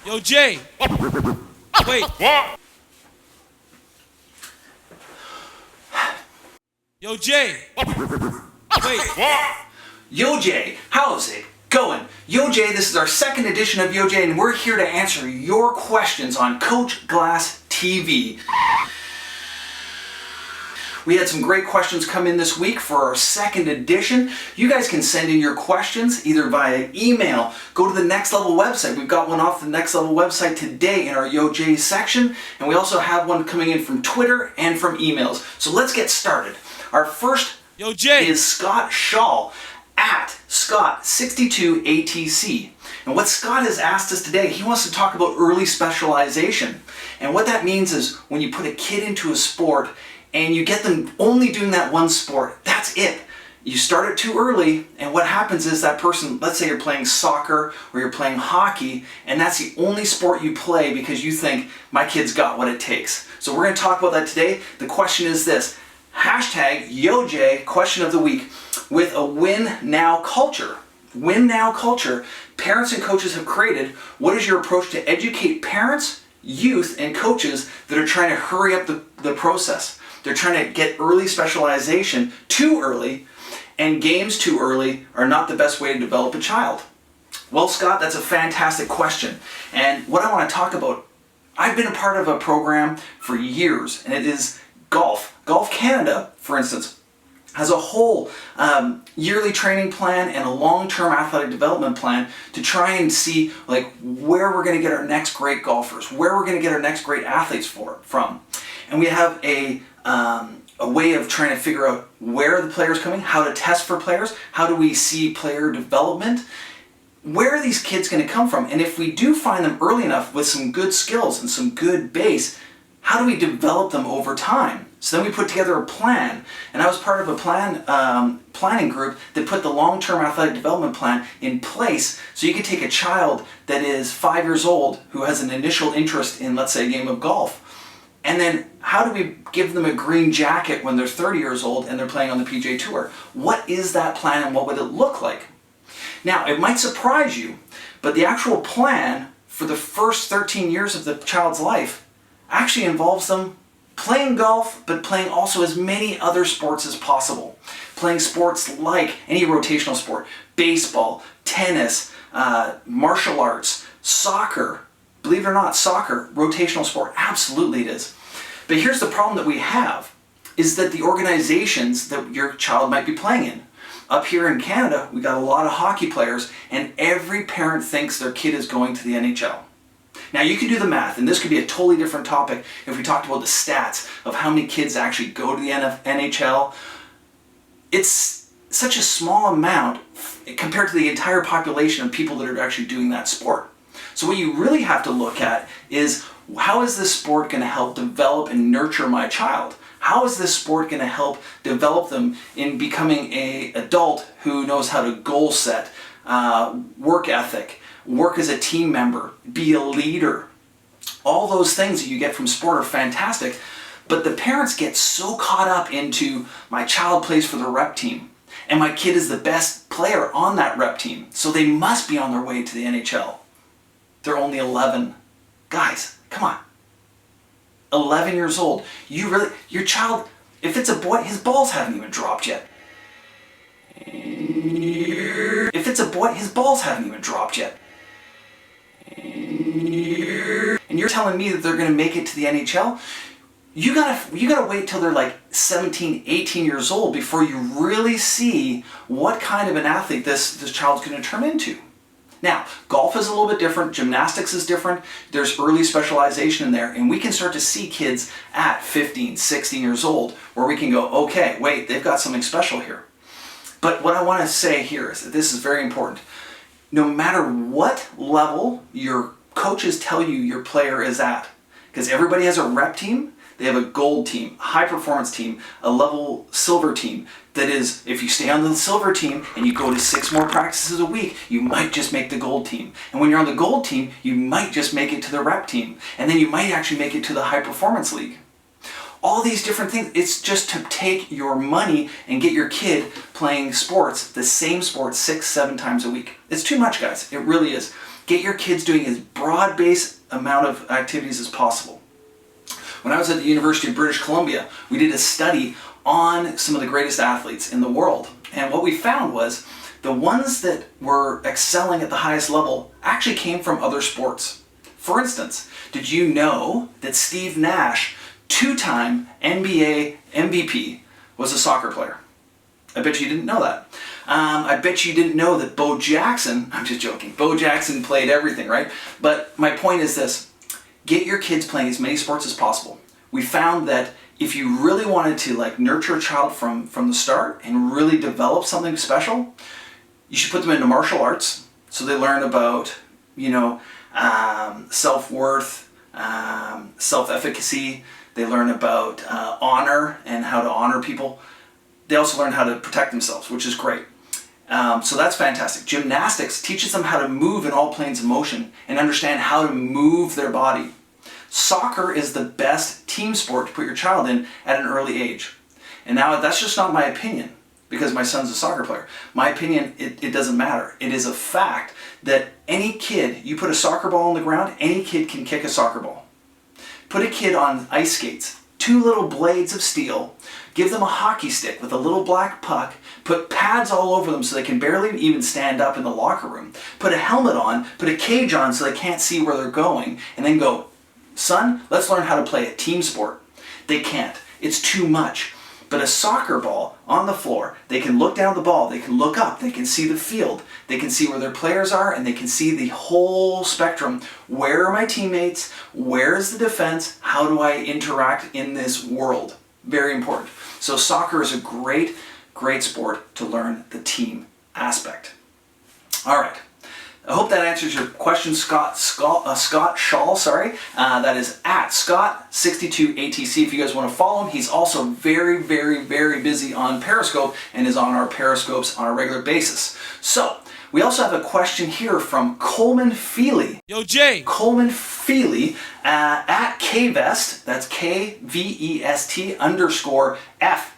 Yo, Jay. Wait. What? Yo, Jay. Wait. What? YOJAY, how's it going? YOJAY, this is our second edition of YOJAY, and we're here to answer your questions on Coach Glass TV. We had some great questions come in this week for our second edition. You guys can send in your questions either via email, go to the Next Level website. We've got one off the Next Level website today in our YOJAY section, and we also have one coming in from Twitter and from emails. So let's get started. Our first is Scott Shawl at Scott62ATC. And what Scott has asked us today, he wants to talk about early specialization. And what that means is when you put a kid into a sport and you get them only doing that one sport, that's it. You start it too early, and what happens is that person, let's say you're playing soccer or you're playing hockey, and that's the only sport you play because you think, my kid's got what it takes. So we're going to talk about that today. The question is this, hashtag YOJAY question of the week, with a win now culture. Win now culture parents and coaches have created. What is your approach to educate parents, youth, and coaches that are trying to hurry up the process? They're trying to get early specialization too early, and games too early are not the best way to develop a child. Well, Scott, that's a fantastic question. And what I want to talk about, I've been a part of a program for years, and it is golf. Golf Canada, for instance, has a whole yearly training plan and a long-term athletic development plan to try and see like where we're going to get our next great golfers, where we're going to get our next great athletes from. And we have a way of trying to figure out where the players are coming, how to test for players, how do we see player development, where are these kids going to come from, and if we do find them early enough with some good skills and some good base, how do we develop them over time? So then we put together a plan, and I was part of a planning group that put the long-term athletic development plan in place so you could take a child that is 5 years old who has an initial interest in, let's say, a game of golf, and then how do we give them a green jacket when they're 30 years old and they're playing on the PGA Tour? What is that plan and what would it look like? Now, it might surprise you, but the actual plan for the first 13 years of the child's life actually involves them playing golf, but playing also as many other sports as possible. Playing sports like any rotational sport, baseball, tennis, martial arts, soccer. Believe it or not, soccer, rotational sport, absolutely it is. But here's the problem that we have, is that the organizations that your child might be playing in. Up here in Canada, we got a lot of hockey players, and every parent thinks their kid is going to the NHL. Now you can do the math, and this could be a totally different topic if we talked about the stats of how many kids actually go to the NHL. It's such a small amount compared to the entire population of people that are actually doing that sport. So what you really have to look at is, how is this sport going to help develop and nurture my child? How is this sport going to help develop them in becoming an adult who knows how to goal set, work ethic, work as a team member, be a leader? All those things that you get from sport are fantastic, but the parents get so caught up into, my child plays for the rep team, and my kid is the best player on that rep team, so they must be on their way to the NHL. They're only 11. Guys, come on. 11 years old. Your child, if it's a boy, his balls haven't even dropped yet. If it's a boy, his balls haven't even dropped yet. And you're telling me that they're going to make it to the NHL? You gotta wait till they're like 17, 18 years old before you really see what kind of an athlete this child's going to turn into. Now, golf is a little bit different, gymnastics is different, there's early specialization in there, and we can start to see kids at 15, 16 years old where we can go, okay, wait, they've got something special here. But what I want to say here is that this is very important. No matter what level your coaches tell you your player is at, because everybody has a rep team, they have a gold team, a high performance team, a level silver team. That is, if you stay on the silver team and you go to 6 more practices a week, you might just make the gold team. And when you're on the gold team, you might just make it to the rep team. And then you might actually make it to the high performance league. All these different things, it's just to take your money and get your kid playing sports, the same sport 6, 7 times a week. It's too much, guys. It really is. Get your kids doing as broad-based amount of activities as possible. When I was at the University of British Columbia, we did a study on some of the greatest athletes in the world. And what we found was the ones that were excelling at the highest level actually came from other sports. For instance, did you know that Steve Nash, two-time NBA MVP, was a soccer player? I bet you didn't know that. I bet you didn't know that Bo Jackson, I'm just joking, Bo Jackson played everything, right? But my point is this, get your kids playing as many sports as possible. We found that if you really wanted to nurture a child from the start and really develop something special, you should put them into martial arts so they learn about, self-worth, self-efficacy. They learn about honor and how to honor people. They also learn how to protect themselves, which is great. So that's fantastic. Gymnastics teaches them how to move in all planes of motion and understand how to move their body. Soccer is the best team sport to put your child in at an early age. And now that's just not my opinion because my son's a soccer player. My opinion, it doesn't matter. It is a fact that any kid, you put a soccer ball on the ground, any kid can kick a soccer ball. Put a kid on ice skates, 2 little blades of steel, give them a hockey stick with a little black puck, put pads all over them so they can barely even stand up in the locker room, put a helmet on, put a cage on so they can't see where they're going, and then go, son, let's learn how to play a team sport. They can't. It's too much. But a soccer ball on the floor, they can look down the ball, they can look up, they can see the field, they can see where their players are, and they can see the whole spectrum. Where are my teammates? Where is the defense? How do I interact in this world? Very important. So soccer is a great, great sport to learn the team aspect. All right. I hope that answers your question, Scott Shawl, that is at Scott62ATC if you guys want to follow him. He's also very, very, very busy on Periscope and is on our Periscopes on a regular basis. So, we also have a question here from Coleman Feely. YOJAY. Coleman Feely at KVEST, that's KVEST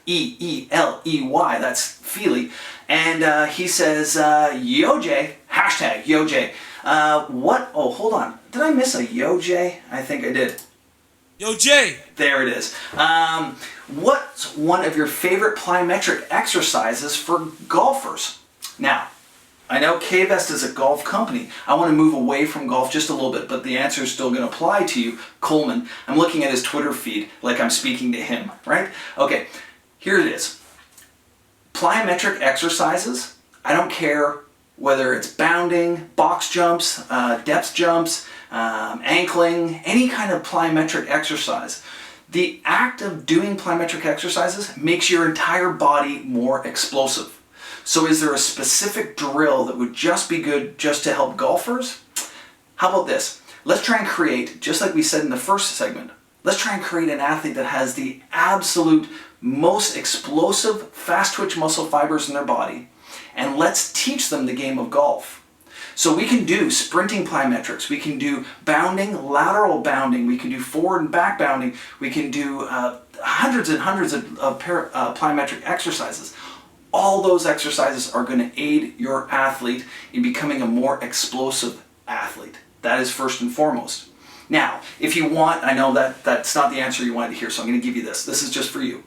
_FEELEY, that's Feely. And he says, YOJAY, hashtag YOJAY. Hold on. Did I miss a YOJAY? I think I did. YOJAY. There it is. What's one of your favorite plyometric exercises for golfers? Now, I know KVEST is a golf company. I want to move away from golf just a little bit, but the answer is still going to apply to you, Coleman. I'm looking at his Twitter feed like I'm speaking to him, right? Okay, here it is. Plyometric exercises, I don't care whether it's bounding, box jumps, depth jumps, ankling, any kind of plyometric exercise. The act of doing plyometric exercises makes your entire body more explosive. So is there a specific drill that would just be good just to help golfers? How about this? Let's try and create, just like we said in the first segment, let's try and create an athlete that has the absolute most explosive, fast twitch muscle fibers in their body, and let's teach them the game of golf. So we can do sprinting plyometrics, we can do bounding, lateral bounding, we can do forward and back bounding, we can do hundreds and hundreds of plyometric exercises. All those exercises are going to aid your athlete in becoming a more explosive athlete. That is first and foremost. Now, if you want, I know that's not the answer you wanted to hear, so I'm going to give you this. This is just for you.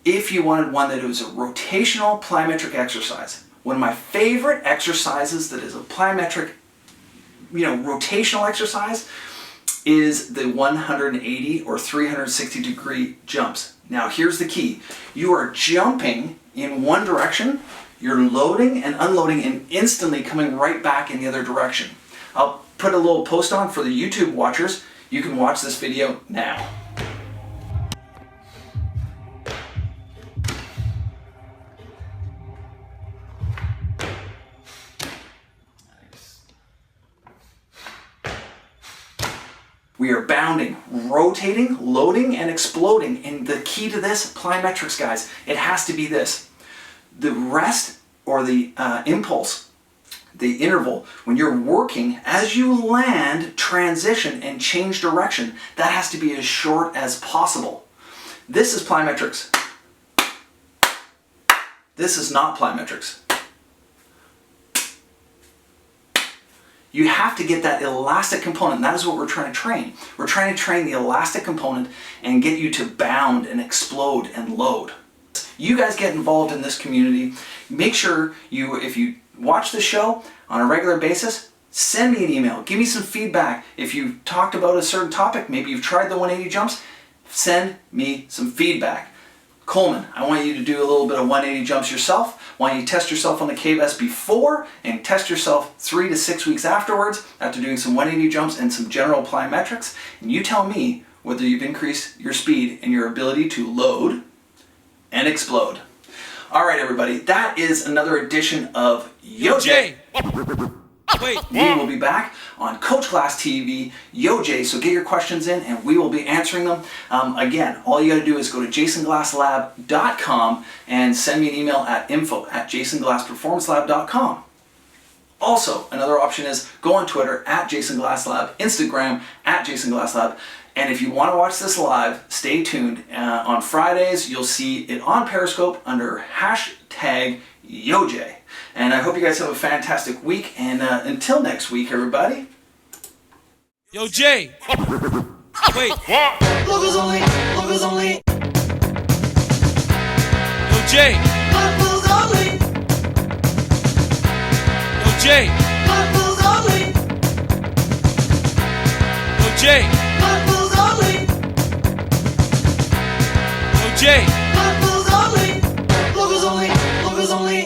If you wanted one that was a rotational plyometric exercise, one of my favorite exercises that is a plyometric, rotational exercise is the 180 or 360 degree jumps. Now, here's the key. You are jumping in one direction, you're loading and unloading and instantly coming right back in the other direction. I'll put a little post on for the YouTube watchers. You can watch this video now. We are bounding, rotating, loading, and exploding. And the key to this, plyometrics, guys, it has to be this. The rest or the impulse, the interval, when you're working, as you land, transition, and change direction, that has to be as short as possible. This is plyometrics. This is not plyometrics. You have to get that elastic component, and that is what we're trying to train. We're trying to train the elastic component and get you to bound and explode and load. You guys get involved in this community. Make sure if you watch the show on a regular basis, send me an email. Give me some feedback. If you've talked about a certain topic, maybe you've tried the 180 jumps, send me some feedback. Coleman, I want you to do a little bit of 180 jumps yourself. I want you to test yourself on the Cave S before and test yourself 3 to 6 weeks afterwards after doing some 180 jumps and some general plyometrics. And you tell me whether you've increased your speed and your ability to load and explode. All right, everybody, that is another edition of YOJAY. Wait, We will be back on Coach Class TV, YOJAY, so get your questions in and we will be answering them. Again, all you got to do is go to jasonglasslab.com and send me an email at info@jasonglassperformancelab.com. Also, another option is go on Twitter @jasonglasslab, Instagram @jasonglasslab. And if you want to watch this live, stay tuned. On Fridays, you'll see it on Periscope under #YOJAY. And I hope you guys have a fantastic week. And until next week, everybody. YOJAY. Wait, what? Logos only, logos only. YOJAY. Logos only, YOJAY. logos only. YOJAY. Logos only. YOJAY.